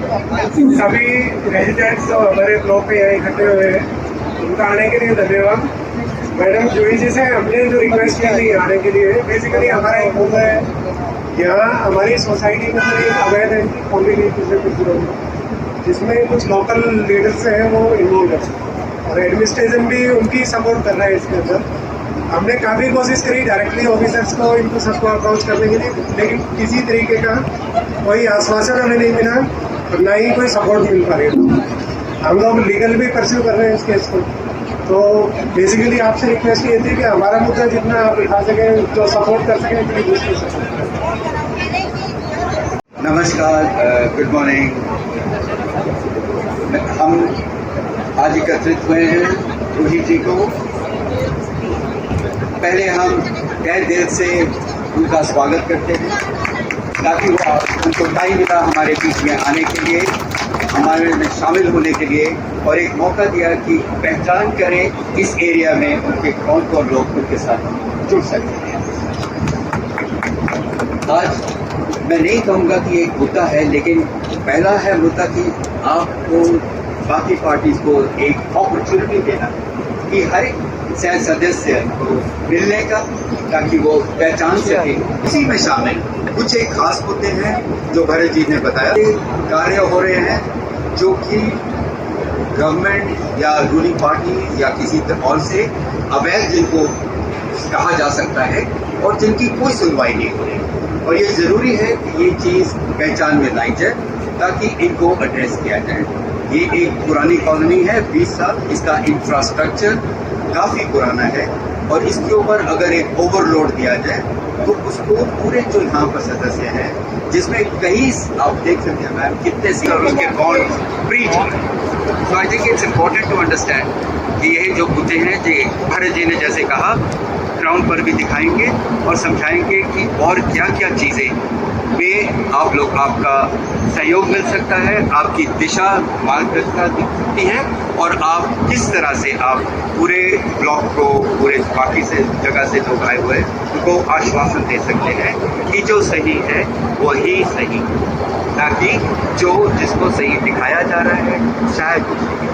सभी रेजिडेंट्स जो हमारे ब्लॉक पे यहाँ इकट्ठे हुए हैं उनका आने के लिए धन्यवाद। मैडम जूही जी से हमने जो रिक्वेस्ट की थी आने के लिए, बेसिकली हमारा एक मुद्दा है, यहाँ हमारी सोसाइटी में एक अवैध एंट्री खोली गई पिछले कुछ दिनों में, जिसमें कुछ लोकल लीडर्स हैं वो इन्वॉल्व है और एडमिनिस्ट्रेशन भी उनकी सपोर्ट कर रहा है इसके अंदर। हमने काफ़ी कोशिश करी डायरेक्टली ऑफिसर्स को इनको सबको अप्रोच करने के लिए, लेकिन किसी तरीके का कोई आश्वासन हमें नहीं मिला और ना ही कोई सपोर्ट मिल पा रही है। हम लोग लीगल भी परस्यू कर रहे हैं इस केस को। तो बेसिकली आपसे रिक्वेस्ट ये थी कि हमारा मुद्दा जितना आप उठा सकें, जो सपोर्ट कर सकें इतनी दूसरी सपोर्ट करें। नमस्कार, गुड मॉर्निंग। हम आज एकत्रित हुए हैं जूही जी को। पहले हम तहे दिल से उनका स्वागत करते हैं, ताकि वो उनको टाइम मिला हमारे बीच में आने के लिए, हमारे में शामिल होने के लिए, और एक मौका दिया कि पहचान करें इस एरिया में उनके कौन कौन लोग उनके साथ जुड़ सकते हैं। आज मैं नहीं कहूँगा कि एक मुद्दा है, लेकिन पहला है मुद्दा कि आपको बाकी पार्टीज को एक अपॉर्चुनिटी देना कि हर एक सदस्य को मिलने का, ताकि वो पहचान सके। इसी में शामिल कुछ एक खास मुद्दे हैं जो भरत जी ने बताया, कार्य हो रहे हैं जो कि गवर्नमेंट या रूलिंग पार्टी या किसी और से अवैध जिनको कहा जा सकता है और जिनकी कोई सुनवाई नहीं हो रही, और ये ज़रूरी है कि ये चीज़ पहचान में लाई जाए ताकि इनको एड्रेस किया जाए। ये एक पुरानी कॉलोनी है, 20 साल, इसका इंफ्रास्ट्रक्चर काफ़ी पुराना है, और इसके ऊपर अगर एक ओवरलोड दिया जाए तो उसको पूरे जो यहाँ पर सदस्य हैं, जिसमें कई आप देख सकते हैं मैम कितने उसके bond breach. So I think it's important to understand कि ये जो मुद्दे हैं, जो भरत जी ने जैसे कहा, ग्राउंड पर भी दिखाएंगे और समझाएंगे कि और क्या क्या चीज़ें में आप लोग आपका सहयोग मिल सकता है, आपकी दिशा मार्गदर्शिका दिख सकती है, और आप किस तरह से आप पूरे ब्लॉक को, पूरे बाकी से जगह से लोग आए हुए उनको आश्वासन दे सकते हैं कि जो सही है वही सही, ताकि जो जिसको सही दिखाया जा रहा है शायद वो सही।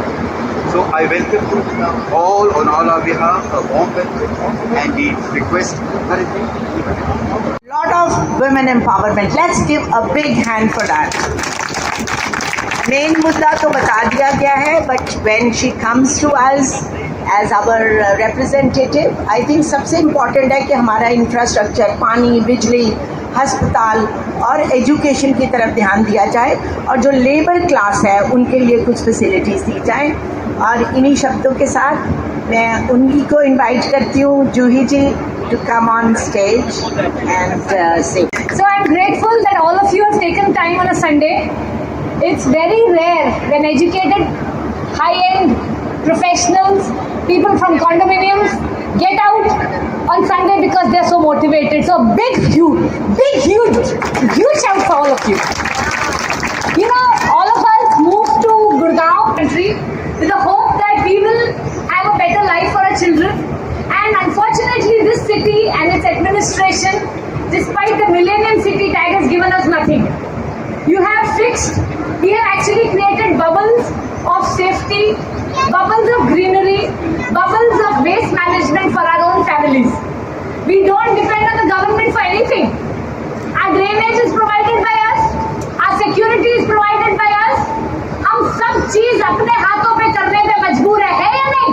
So I welcome you all on all our behalf, a warm welcome, and we request lot of women empowerment. Let's give a big hand for that. Main मुद्दा तो बता दिया गया है, but when she comes to us as our representative, I think सबसे important है कि हमारा इंफ्रास्ट्रक्चर, पानी, बिजली, अस्पताल और एजुकेशन की तरफ ध्यान दिया जाए, और जो लेबर क्लास है उनके लिए कुछ फैसिलिटीज़ दी जाए। और इन्हीं शब्दों के साथ मैं उन्हीं को इनवाइट करती हूँ, जूही जी, to come on stage and say. So I'm grateful that all of you have taken time on a Sunday. It's very rare when educated, high-end professionals, people from condominiums get out on Sunday because they're so motivated. So huge shout for all of you. You know, all of us moved to Gurgaon country with the hope that we will have a better life for our children. And unfortunately, this city and its administration, despite the Millennium City tag, has given us nothing. We have actually created bubbles of safety, bubbles of greenery, bubbles of waste management for our own families. We don't depend on the government for anything. Our drainage is provided by us, our security is provided by us. हम सब चीज अपने हाथों पे करने में मजबूर है या नहीं?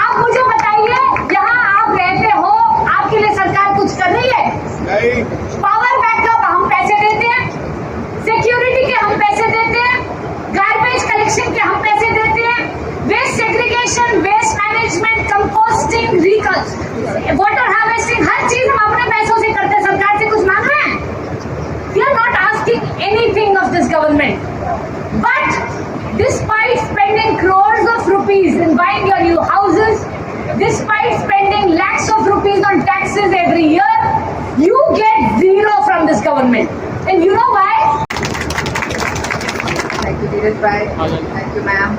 आप मुझे बताइए, यहाँ आप रहते हो, आपके लिए सरकार कुछ कर रही है? नहीं। पावर बैकअप हम पैसे देते हैं, सिक्योरिटी के हम पैसे देते हैं, गार्बेज कलेक्शन के हम पैसे देते हैं, waste segregation, waste management, composting, water harvesting, हर चीज हम अपने पैसों से करते हैं। सरकार से कुछ मांग रहे हैं? We are not asking anything of this government. But despite spending crores of rupees in buying your new houses, despite spending lakhs of rupees on taxes every year, you get zero from this government. And you know why? Thank you, Dheeraj bhai. Thank you, ma'am.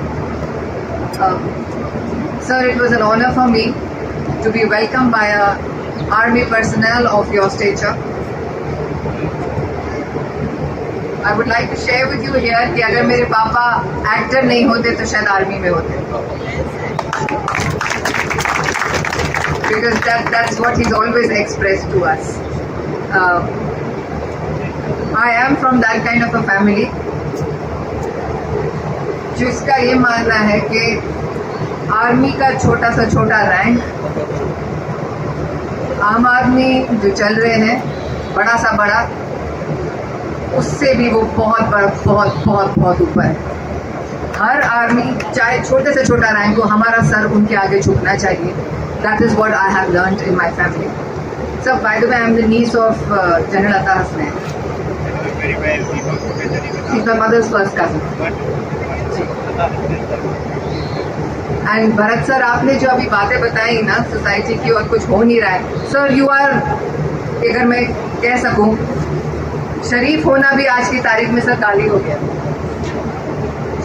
Sir, it was an honor for me to be welcomed by army personnel of your stature. I would like to share with you here कि अगर मेरे पापा actor नहीं होते तो शायद army में होते, because that's what he's always expressed to us. I am from that kind of a family जिसका ये मानना है कि आर्मी का छोटा सा छोटा रैंक आम आदमी जो चल रहे हैं बड़ा सा बड़ा, उससे भी वो बहुत बड़ा, बहुत बहुत बहुत ऊपर है। हर आर्मी चाहे छोटे से छोटा रैंक हो, हमारा सर उनके आगे झुकना चाहिए। That is what I have learned in my family. So by the way, I am the niece of general Ata Hasnain. She is my mother's first cousin. And Bharat sir, आपने जो अभी बातें बताई ना सोसाइटी की और कुछ हो नहीं रहा है, सर यू आर, अगर मैं कह सकूं, शरीफ होना भी आज की तारीख में सर गाली हो गया।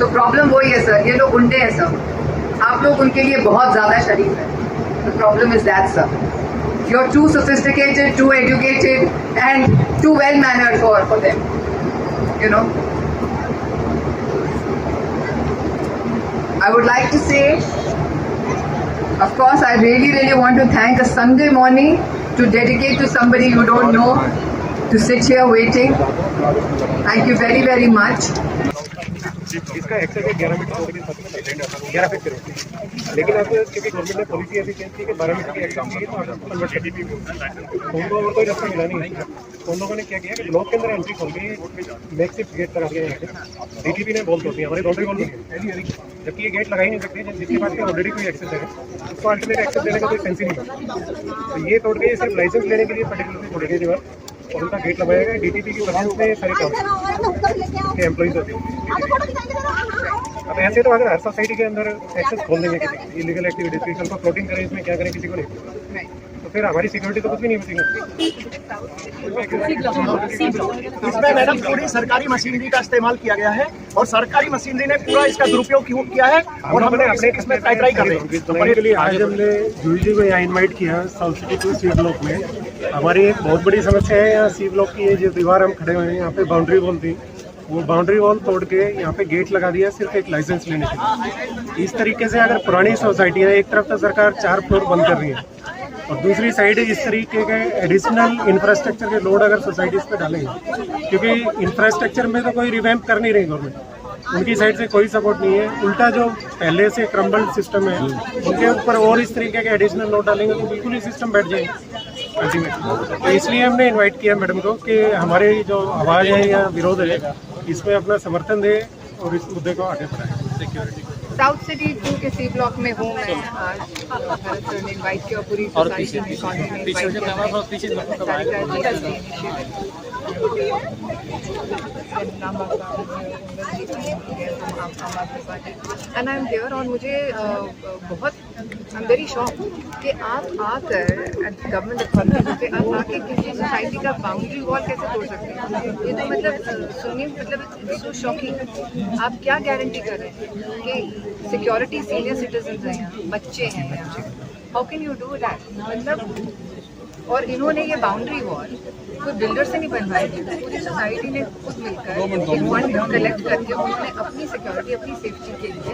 तो प्रॉब्लम वही है सर, ये लोग गुंडे हैं सब, आप लोग उनके लिए बहुत ज़्यादा शरीफ है। The problem is that sir, you are too sophisticated, too educated and too well mannered for them, you know. I would like to say, of course, I really want to thank a Sunday morning to dedicate to somebody you don't know, to sit here waiting. Thank you very, very much. इसका access है 11 metre 11 feet करो, लेकिन आपको क्योंकि government ने policy ऐसी change की कि 12 मीटर की एक्सेस चाहिए तो आपको कन्वर्ट कर दी। उनको और कोई रास्ता मिला नहीं। उन लोगों ने क्या किया कि ब्लॉक के अंदर एंट्री खोल के मैक्सिफ गेट लगा दिया। डीटीपी ने बोल तोड़ी, हमारी बाउंड्री बोल दी, जबकि ये गेट लगा ही नहीं सकते जिसके पास ऑलरेडी कोई एक्सेस है, उसको अल्टरनेट एक्सेस देने का कोई सेंस ही नहीं। तो ये तोड़ के सिर्फ लाइसेंस लेने के लिए पर्टिकुलरली तोड़ गए दीवार और उनका गेट लगाया गया। डीटीपी की वजह से सारे काम के एम्प्लॉइज होते हैं। अब ऐसे तो अगर हर सोसाइटी के अंदर एक्सेस खोल देंगे किसी इलीगल एक्टिविटीज की, उनको फ्लोटिंग करें, इसमें क्या करें, किसी को नहीं, तो फिर हमारी सिक्योरिटी तो कुछ भी नहीं बचेगी। इसमें मैडम पूरी सरकारी मशीनरी का इस्तेमाल किया गया है और सरकारी मशीनरी ने पूरा इसका दुरुपयोग क्यों किया है और हमने अपने इसमें ट्राई कर रहे हैं। के लिए आज हमने जूही जी को यहाँ इन्वाइट किया South City two C block में। हमारी एक बहुत बड़ी समस्या है यहाँ सी ब्लॉक की, जो दीवार हम खड़े हुए हैं यहाँ पे बाउंड्री वॉल थी, वो बाउंड्री वॉल तोड़ के यहाँ पे गेट लगा दिया सिर्फ एक लाइसेंस लेने के लिए। इस तरीके से अगर पुरानी सोसाइटी है, एक तरफ तो सरकार 4 फ्लोर बंद कर रही है और दूसरी साइड इस तरीके के एडिशनल इंफ्रास्ट्रक्चर के लोड अगर सोसाइटीज़ पे डालेंगे, क्योंकि इंफ्रास्ट्रक्चर में तो कोई रिवैम्प कर नहीं रही गवर्नमेंट, उनकी साइड से कोई सपोर्ट नहीं है, उल्टा जो पहले से क्रम्बल्ड सिस्टम है उनके ऊपर और इस तरीके के एडिशनल लोड डालेंगे तो बिल्कुल ही सिस्टम बैठ जाएंगे अल्टीमेटली। तो इसलिए हमने इन्वाइट किया मैडम को कि हमारे जो आवाज़ है या विरोध है इसमें अपना समर्थन दे और इस मुद्दे को आगे बढ़ाएं। सिक्योरिटी साउथ सिटी 2 के सी ब्लॉक में हूँ मैं आज। भरत सर ने इन्वाइट किया, पूरी सोसाइटी ने एंड आई एम हियर। और मुझे बहुत आई एम वेरी शॉक कि आप आकर गवर्नमेंट अथॉरिटी पे आप आके किसी सोसाइटी का बाउंड्री वॉल कैसे तोड़ सकते हैं। ये तो मतलब सुनिए, मतलब सो शॉकिंग। आप क्या गारंटी कर रहे हैं कि सिक्योरिटी, सीनियर सिटीजन्स हैं यहाँ, बच्चे हैं यहाँ, how can you do that? मतलब और इन्होंने ये बाउंड्री वॉल कोई बिल्डर से नहीं बनवाई थी, पूरी सोसाइटी ने खुद मिलकर एक फंड कलेक्ट करके उन्होंने अपनी सिक्योरिटी, अपनी सेफ्टी के लिए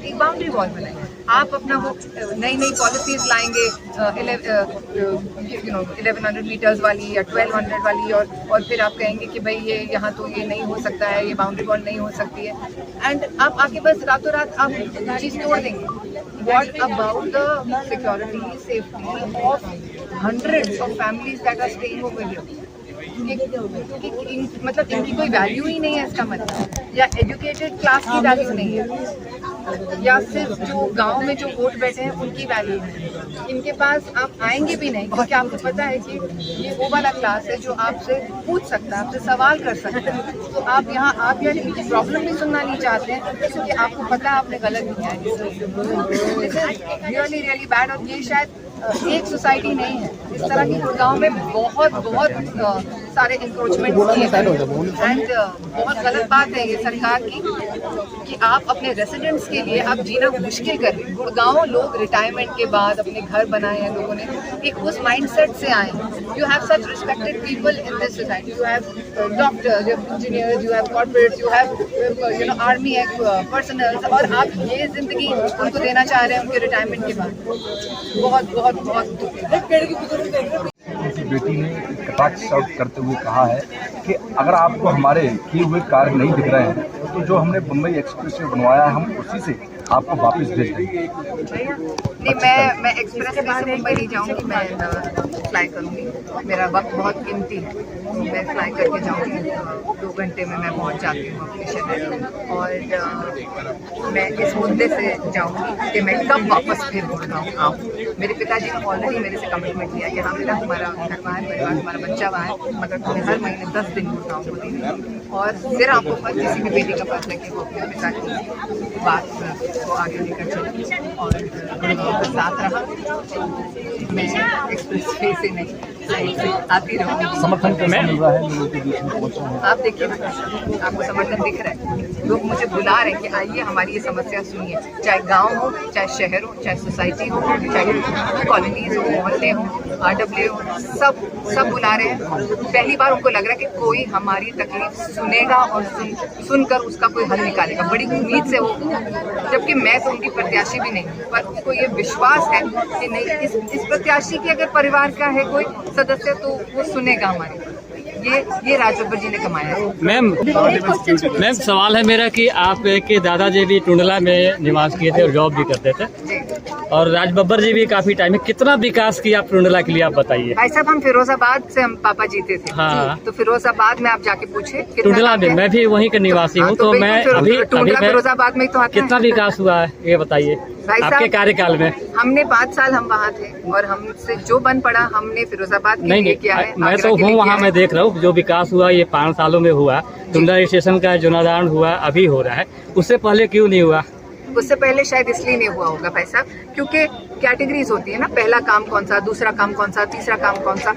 एक बाउंड्री वॉल बनाई। आप अपना वो नई नई पॉलिसीज लाएंगे 1100 मीटर्स वाली या 1200 वाली, और फिर आप कहेंगे कि भाई ये यहाँ तो ये नहीं हो सकता है, ये बाउंड्री वॉल नहीं हो सकती है, एंड आप आके बस रातों रात आप चीज़ तोड़ देंगे। What about the security, safety of hundreds of families that are staying over here? मतलब इनकी कोई वैल्यू ही नहीं है इसका मतलब, या एजुकेटेड क्लास की वैल्यू नहीं है, या सिर्फ जो गांव में जो वोट बैठे हैं उनकी वैल्यू है। इनके पास आप आएंगे भी नहीं क्योंकि आपको पता है कि ये वो वाला क्लास है जो आपसे पूछ सकता है, आपसे सवाल कर सकता है। तो आप यहाँ आप या इनकी प्रॉब्लम भी सुनना नहीं चाहते हैं क्योंकि आपको पता है आपने गलत किया है। This is really really bad. और ये शायद एक सोसाइटी नहीं है, इस तरह की गुड़गांव में बहुत सारे इंक्रोचमेंट किए हैं एंड बहुत गलत बात है ये सरकार की कि आप अपने रेसिडेंट्स के लिए आप जीना मुश्किल कर रहे हैं। गुड़गांव लोग रिटायरमेंट के बाद अपने घर घर बनाए हैं लोगों ने, एक उस माइंडसेट से आए। You have such respected people in this society, you have doctors, you have engineers, you have corporates, you have army personnel, और आप ये जिंदगी उनको देना चाह रहे हैं उनके रिटायरमेंट के बाद। बहुत बहुत बहुत दुख है। उनकी बेटी ने कटाक्ष आउट करते हुए कहा है कि अगर आपको हमारे किए हुए कार्य नहीं दिख रहे हैं तो जो हमने मुंबई एक्सप्रेस वे बनवाया है हम उसी से आपको वापस भेज देंगे। नहीं, मैं एक्सप्रेस वे से मुंबई नहीं जाऊंगी, मैं फ्लाई करूंगी। मेरा वक्त बहुत कीमती है, मैं फ्लाई करके जाऊंगी। 2 घंटे में मैं पहुंच जाती हूँ अपने शहर, और मैं इस मुद्दे से जाऊंगी कि मैं कब वापस फिर गुड़गांव आऊँ। मेरे पिताजी ने ऑलरेडी मेरे से कमिटमेंट लिया कि हाँ बेटा हमारा घर वहाँ है, परिवार हमारा बच्चा वहाँ है, मगर तुम्हें हर महीने 10 दिन गुड़गांव को देंगे। और फिर आपको किसी भी बेटी का पता है कि वो अपने पिता की बात को आगे लेकर चली और गुड़गांव का साथ रहा। मैं एक्सप्रेस वे से नहीं, फ्लाइट से आती रहूँगी। समर्थन कैसे मिल रहा है लोगों के बीच में पहुंचा है? आप देखिए, आपको समर्थन दिख रहा है, लोग मुझे बुला रहे हैं कि आइए हमारी ये समस्या सुनिए, चाहे गांव हो, चाहे शहर हो, चाहे सोसाइटी हो, चाहे कॉलोनीज हो, मोहल्ले हो, RW हो, सब बुला रहे हैं। पहली बार उनको लग रहा है कि कोई हमारी तकलीफ सुनेगा और सुनकर उसका कोई हल निकालेगा। बड़ी उम्मीद से वो, जबकि मैं तो उनकी प्रत्याशी भी नहीं, पर उनको ये विश्वास है कि नहीं, इस प्रत्याशी के अगर परिवार का है कोई सदस्य तो वो सुनेगा हमारी। ये राज बब्बर जी ने कमाया है। मैम सवाल है मेरा कि आप के दादाजी भी टुंडला में निवास किए थे और जॉब भी करते थे, और राज बब्बर जी भी काफी टाइम में कितना विकास किया टुंडला के लिए आप बताइए। भाई साहब, हम फिरोजाबाद से हम पापा जीते थे। हाँ। तो फिरोजाबाद में आप जाके पूछे, टुंडला में मैं भी वहीं का निवासी हूँ, तो मैं अभी फिरोजाबाद में तो कितना विकास हुआ है ये बताइए आपके कार्यकाल में। हमने 5 साल हम वहाँ थे और हमसे जो बन पड़ा हमने फिरोजाबाद के लिए किया है। मैं तो हूँ वहाँ, मैं देख रहा हूँ जो विकास हुआ ये 5 सालों में हुआ। टुंडला स्टेशन का जीर्णोद्धार हुआ, अभी हो रहा है, उससे पहले क्यों नहीं हुआ? उससे पहले शायद इसलिए नहीं हुआ होगा भाई साहब, क्योंकि कैटेगरीज होती है ना, पहला काम कौन सा, दूसरा काम कौन सा, तीसरा काम कौन सा।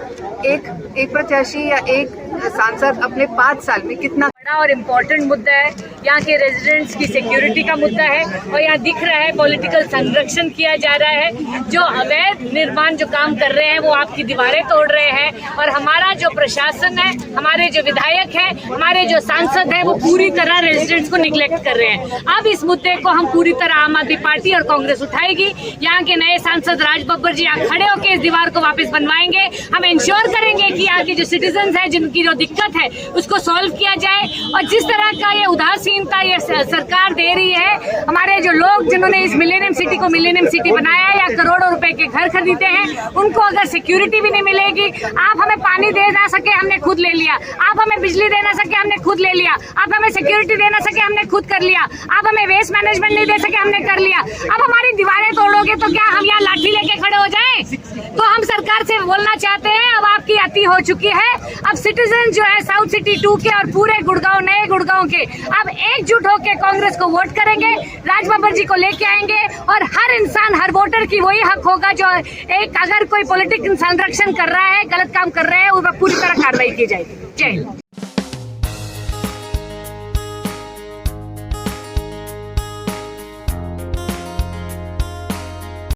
एक प्रत्याशी या एक सांसद अपने 5 साल में कितना बड़ा और इम्पोर्टेंट मुद्दा है। यहाँ के रेजिडेंट्स की सिक्योरिटी का मुद्दा है, और यहाँ दिख रहा है पॉलिटिकल संरक्षण किया जा रहा है। जो अवैध निर्माण जो काम कर रहे हैं वो आपकी दीवारें तोड़ रहे हैं, और हमारा जो प्रशासन है, हमारे जो विधायक हैं, हमारे जो सांसद हैं, वो पूरी तरह रेजिडेंट्स को निगलेक्ट कर रहे हैं। अब इस मुद्दे को हम पूरी तरह आम आदमी पार्टी और कांग्रेस उठाएगी। यहाँ के नए सांसद राज बब्बर जी यहाँ खड़े होकर इस दीवार को वापस बनवाएंगे। हम इंश्योर करेंगे कि यहाँ के जो सिटीजन है, जिनकी जो दिक्कत है, उसको सॉल्व किया जाए। और जिस तरह का ये उदासीनता ये सरकार दे रही है, हमारे जो लोग जिन्होंने इस मिलेनियम सिटी को मिलेनियम सिटी बनाया या करोड़ों रुपए के घर खरीदे हैं, उनको अगर सिक्योरिटी भी नहीं मिलेगी, आप हमें पानी दे ना सके हमने खुद ले लिया, आप हमें बिजली दे ना सके हमने खुद ले लिया, आप हमें सिक्योरिटी दे ना सके हमने खुद कर लिया, आप हमें वेस्ट मैनेजमेंट नहीं दे सके हमने कर लिया। अब हमारी दीवारें तोड़ोगे तो क्या हम यहाँ लाठी लेके खड़े हो जाएं? तो हम सरकार से बोलना चाहते हैं, अब आपकी अति हो चुकी है। अब सिटीजन जो है साउथ सिटी 2 के और पूरे गुड़गांव, नए गुड़गांव के, अब एकजुट होकर कांग्रेस को वोट करेंगे, राज बब्बर जी को लेके आएंगे, और हर इंसान, हर वोटर की वही हक होगा जो एक अगर कोई पॉलिटिकल संरक्षण कर रहा है, गलत काम कर रहा है, उस पर पूरी तरह कार्रवाई की जाएगी। जय हिंद।